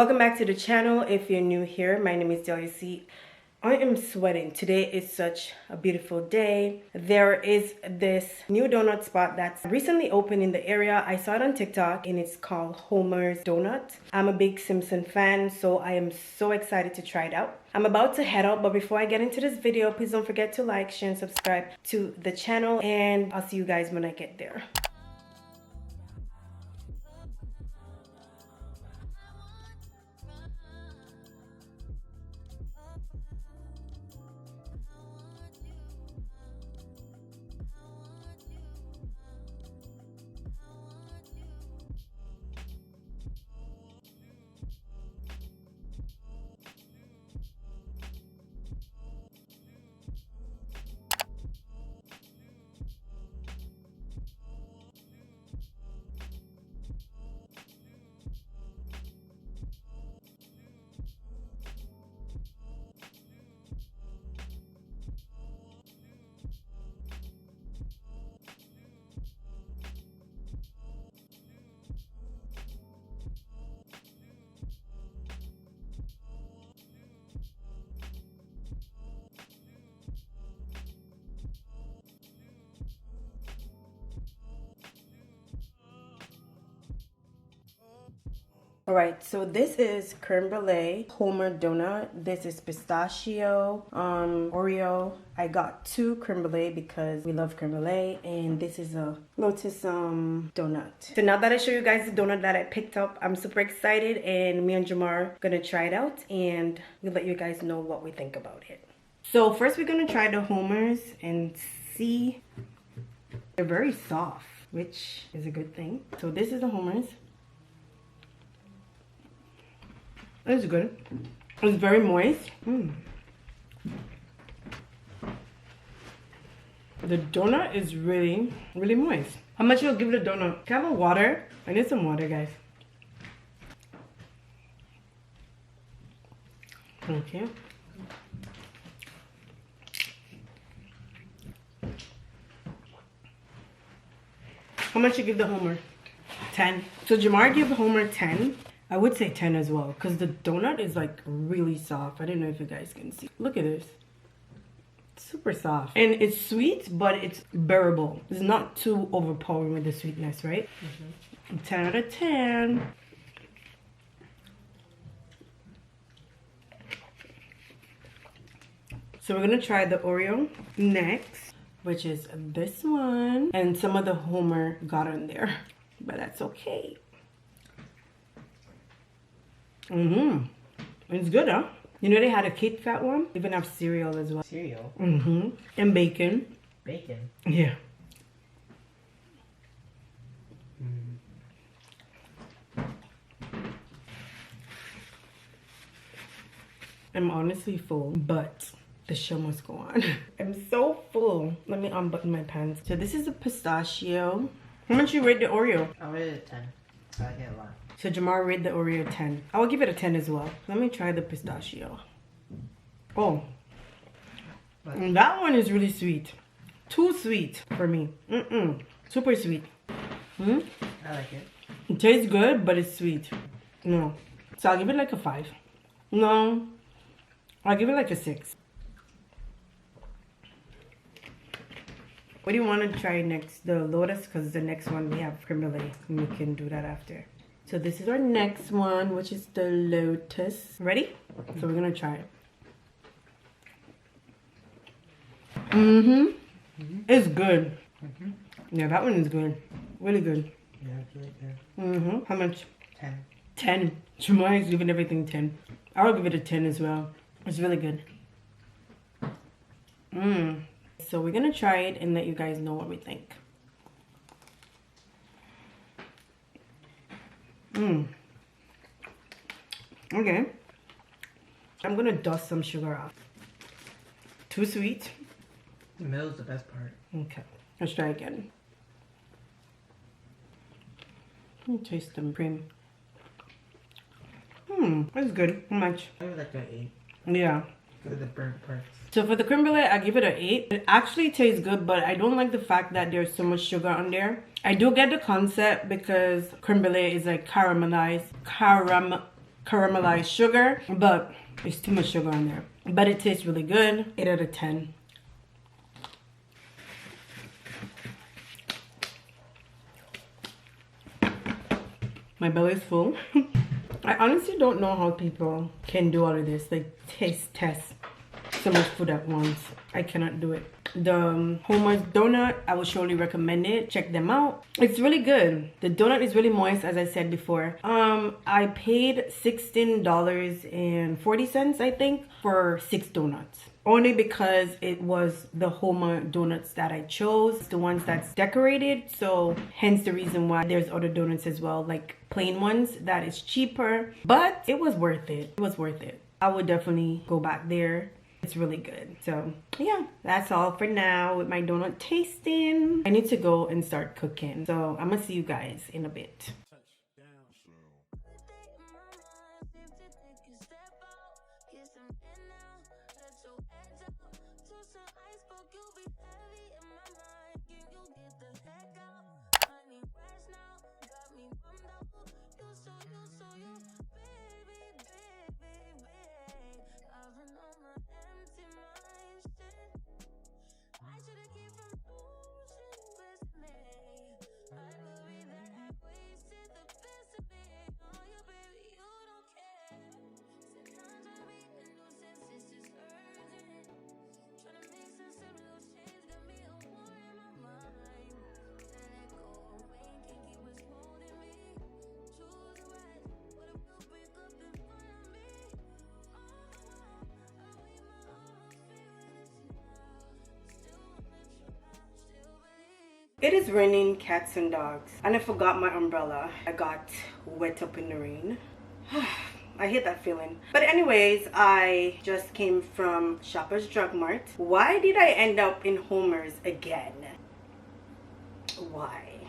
Welcome back to the channel. If you're new here, my name is Delia. I am sweating. Today is such a beautiful day. There is this new donut spot that's recently opened in the area. I saw it on TikTok and it's called Homer's Donut. I'm a big Simpson fan, so I am so excited to try it out. I'm about to head out, but before I get into this video, please don't forget to like, share, and subscribe to the channel, and I'll see you guys when I get there. Alright, so this is creme brulee Homer donut. This is pistachio, Oreo. I got 2 creme brulee because we love creme brulee, and this is a lotus donut. So now that I show you guys the donut that I picked up, I'm super excited, and me and Jamar are gonna try it out and we'll let you guys know what we think about it. So first we're gonna try the Homers and see. They're very soft, which is a good thing. So this is the Homers. It's good. It's very moist. The donut is really, really moist. How much you'll give the donut? Can I have a water? I need some water, guys. Okay. How much you give the Homer? 10. So Jamar gave Homer 10. I would say 10 as well, because the donut is like really soft. I don't know if you guys can see. Look at this. It's super soft. And it's sweet, but it's bearable. It's not too overpowering with the sweetness, right? 10 out of 10. So we're gonna try the Oreo next, which is this one. And some of the Homer got in there, but that's okay. It's good, huh? You know they had a Kit Kat one? Even have cereal as well. Cereal? And bacon. Bacon? Yeah. I'm honestly full, but the show must go on. I'm so full. Let me unbutton my pants. So this is a pistachio. How much you rate the Oreo? I'll rate it a 10. I like it a lot. So Jamar rated the Oreo 10. I will give it a 10 as well. Let me try the pistachio. Oh. And that one is really sweet. Too sweet for me. Super sweet. I like it. It tastes good, but it's sweet. No. So I'll give it like a 5. No. I'll give it like a 6. What do you want to try next? The Lotus? Because the next one we have creme brulee. And we can do that after. So this is our next one, which is the Lotus. Ready? So we're gonna try it. It's good. Yeah, that one is good. Really good. Yeah, it's really good. How much? 10. 10. Jamar is giving everything 10. I will give it a 10 as well. It's really good. So we're gonna try it and let you guys know what we think. Okay. I'm gonna dust some sugar off. Too sweet? The middle is the best part. Okay. Let's try again. Taste the cream. That's good. How much? I would like an 8. Yeah. For the burnt parts. So for the creme brulee, I give it an 8. It actually tastes good, but I don't like the fact that there's so much sugar on there. I do get the concept because creme brulee is like caramelized. caramelized sugar, but it's too much sugar on there. But it tastes really good. 8 out of 10. My belly's full. I honestly don't know how people can do all of this, like taste test so much food at once. I cannot do it. The Homer's donut, I would surely recommend it. Check them out. It's really good. The donut is really moist, as I said before. I paid $16.40, I think, for 6 donuts. Only because it was the Homer donuts that I chose, the ones that's decorated. So hence the reason why there's other donuts as well, like plain ones that is cheaper. But it was worth it. It was worth it. I would definitely go back there. It's really good. So yeah, that's all for now with my donut tasting. I need to go and start cooking. So I'm gonna see you guys in a bit. It is raining cats and dogs, and I forgot my umbrella. I got wet up in the rain. I hate that feeling. But anyways, I just came from Shoppers Drug Mart. Why did I end up in Homer's again? Why?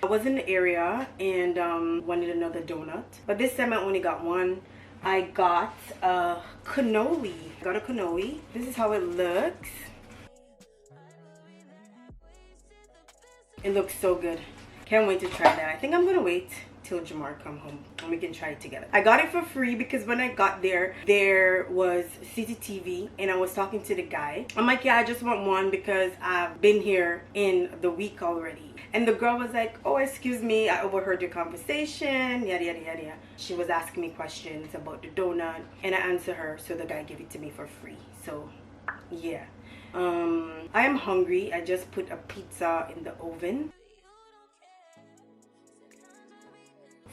I was in the area and wanted another donut, but this time I only got one. I got a cannoli. This is how it looks. It looks so good. Can't wait to try that. I think I'm gonna wait till Jamar come home and we can try it together. I got it for free because when I got there was CCTV and I was talking to the guy. I'm like, yeah, I just want one because I've been here in the week already. And the girl was like, oh, excuse me, I overheard your conversation, yada yada yada. She was asking me questions about the donut and I answered her, so the guy gave it to me for free. So yeah. I am hungry. I just put a pizza in the oven,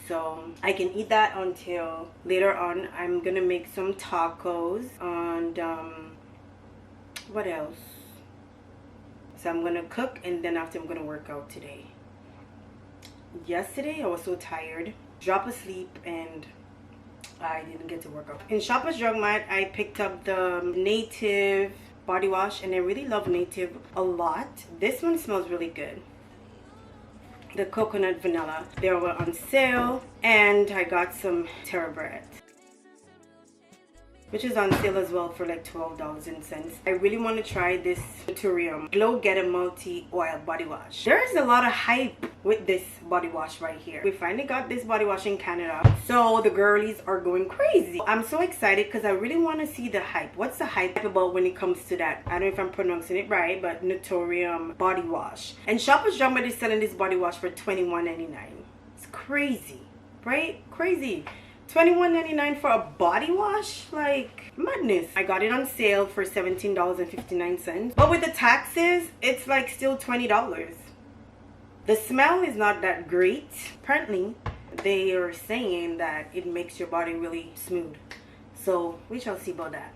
so I can eat that until later on. I'm gonna make some tacos and what else? So I'm gonna cook and then after I'm gonna work out today. Yesterday I was so tired, dropped asleep and I didn't get to work out. In Shoppers Drug Mart I picked up the Native body wash and I really love Native a lot. This one smells really good. The coconut vanilla. They were on sale and I got some Terra bread, which is on sale as well for like $12.00. I really want to try this Naturium Glow Getter Multi Oil Body Wash. There's a lot of hype with this body wash right here. We finally got this body wash in Canada, so the girlies are going crazy. I'm so excited because I really want to see the hype. What's the hype about when it comes to that? I don't know if I'm pronouncing it right, but Naturium body wash. And Shoppers Drug Mart is selling this body wash for $21.99. It's crazy, right? Crazy. $21.99 for a body wash? Like madness. I got it on sale for $17.59, but with the taxes it's like still $20. The smell is not that great. Apparently they are saying that it makes your body really smooth, so we shall see about that.